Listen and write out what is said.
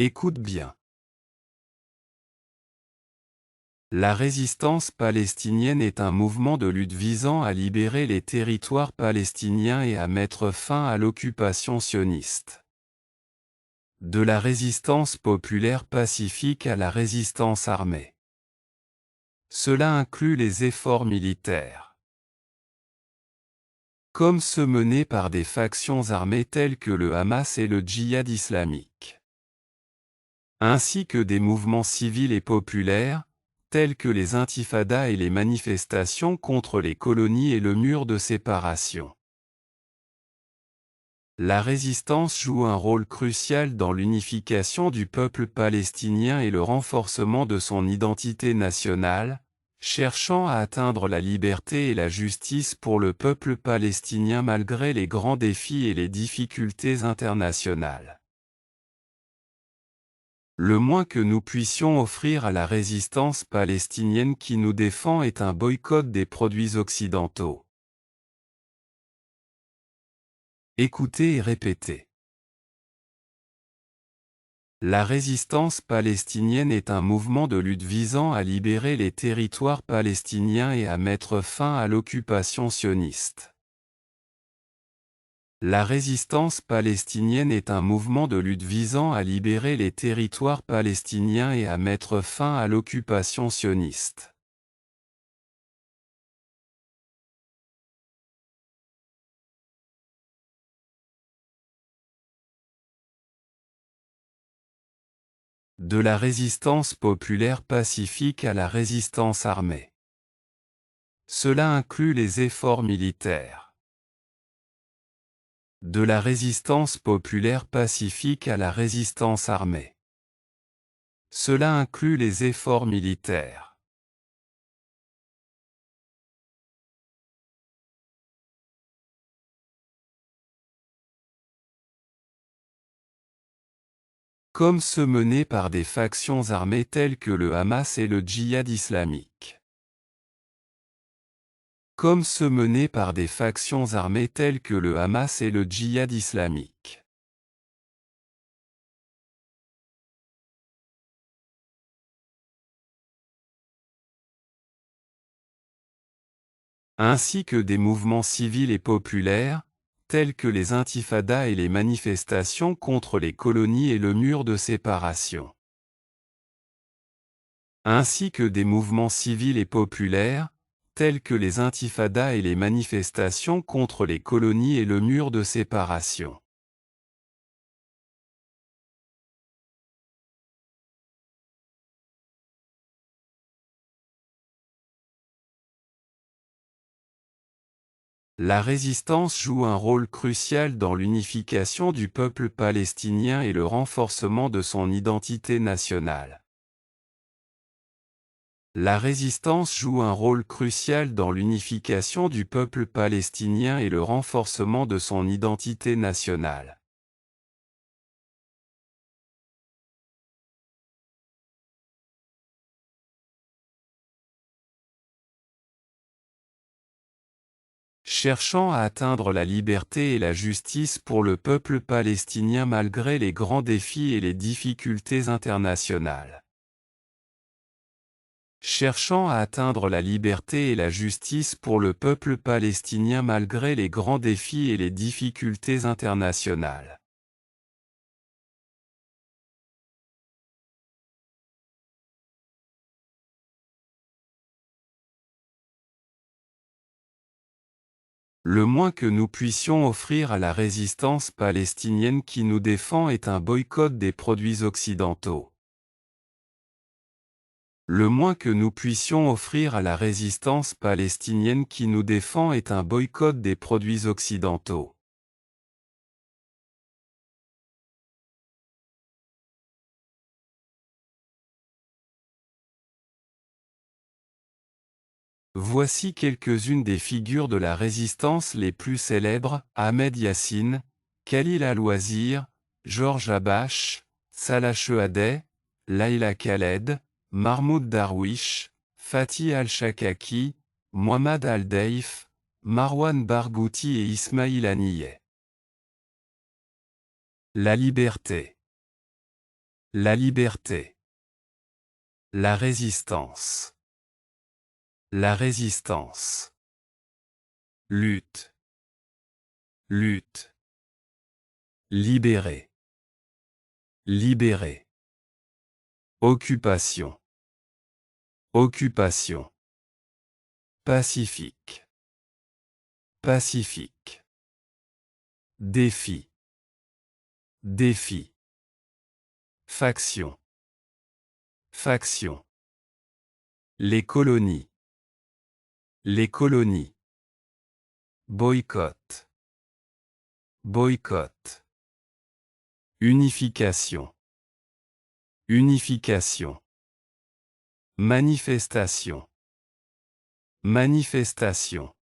Écoute bien. La résistance palestinienne est un mouvement de lutte visant à libérer les territoires palestiniens et à mettre fin à l'occupation sioniste. De la résistance populaire pacifique à la résistance armée. Cela inclut les efforts militaires, comme ceux menés par des factions armées telles que le Hamas et le Djihad islamique, ainsi que des mouvements civils et populaires, tels que les intifadas et les manifestations contre les colonies et le mur de séparation. La résistance joue un rôle crucial dans l'unification du peuple palestinien et le renforcement de son identité nationale, cherchant à atteindre la liberté et la justice pour le peuple palestinien malgré les grands défis et les difficultés internationales. Le moins que nous puissions offrir à la résistance palestinienne qui nous défend est un boycott des produits occidentaux. Écoutez et répétez. La résistance palestinienne est un mouvement de lutte visant à libérer les territoires palestiniens et à mettre fin à l'occupation sioniste. La résistance palestinienne est un mouvement de lutte visant à libérer les territoires palestiniens et à mettre fin à l'occupation sioniste. De la résistance populaire pacifique à la résistance armée. Cela inclut les efforts militaires. De la résistance populaire pacifique à la résistance armée. Cela inclut les efforts militaires. Comme ceux menés par des factions armées telles que le Hamas et le Djihad islamique. Comme ceux menés par des factions armées telles que le Hamas et le Djihad islamique. Ainsi que des mouvements civils et populaires, tels que les intifadas et les manifestations contre les colonies et le mur de séparation. Ainsi que des mouvements civils et populaires, tels que les intifadas et les manifestations contre les colonies et le mur de séparation. La résistance joue un rôle crucial dans l'unification du peuple palestinien et le renforcement de son identité nationale. La résistance joue un rôle crucial dans l'unification du peuple palestinien et le renforcement de son identité nationale. Cherchant à atteindre la liberté et la justice pour le peuple palestinien malgré les grands défis et les difficultés internationales. Cherchant à atteindre la liberté et la justice pour le peuple palestinien malgré les grands défis et les difficultés internationales. Le moins que nous puissions offrir à la résistance palestinienne qui nous défend est un boycott des produits occidentaux. Le moins que nous puissions offrir à la résistance palestinienne qui nous défend est un boycott des produits occidentaux. Voici quelques-unes des figures de la résistance les plus célèbres: Ahmed Yassine, Khalil al-Wazir, Georges Habash, Salah Chehadeh, Laila Khaled, Mahmoud Darwish, Fatih al-Shakaki, Mohammad al-Deif, Marwan Barghouti et Ismail Haniyeh. La liberté. La liberté. La résistance. La résistance. Lutte. Lutte. Libérer. Libérer. Occupation. Occupation. Pacifique. Pacifique. Défi. Défi. Faction. Faction. Les colonies. Les colonies. Boycott. Boycott. Unification. Unification. Manifestation. Manifestation.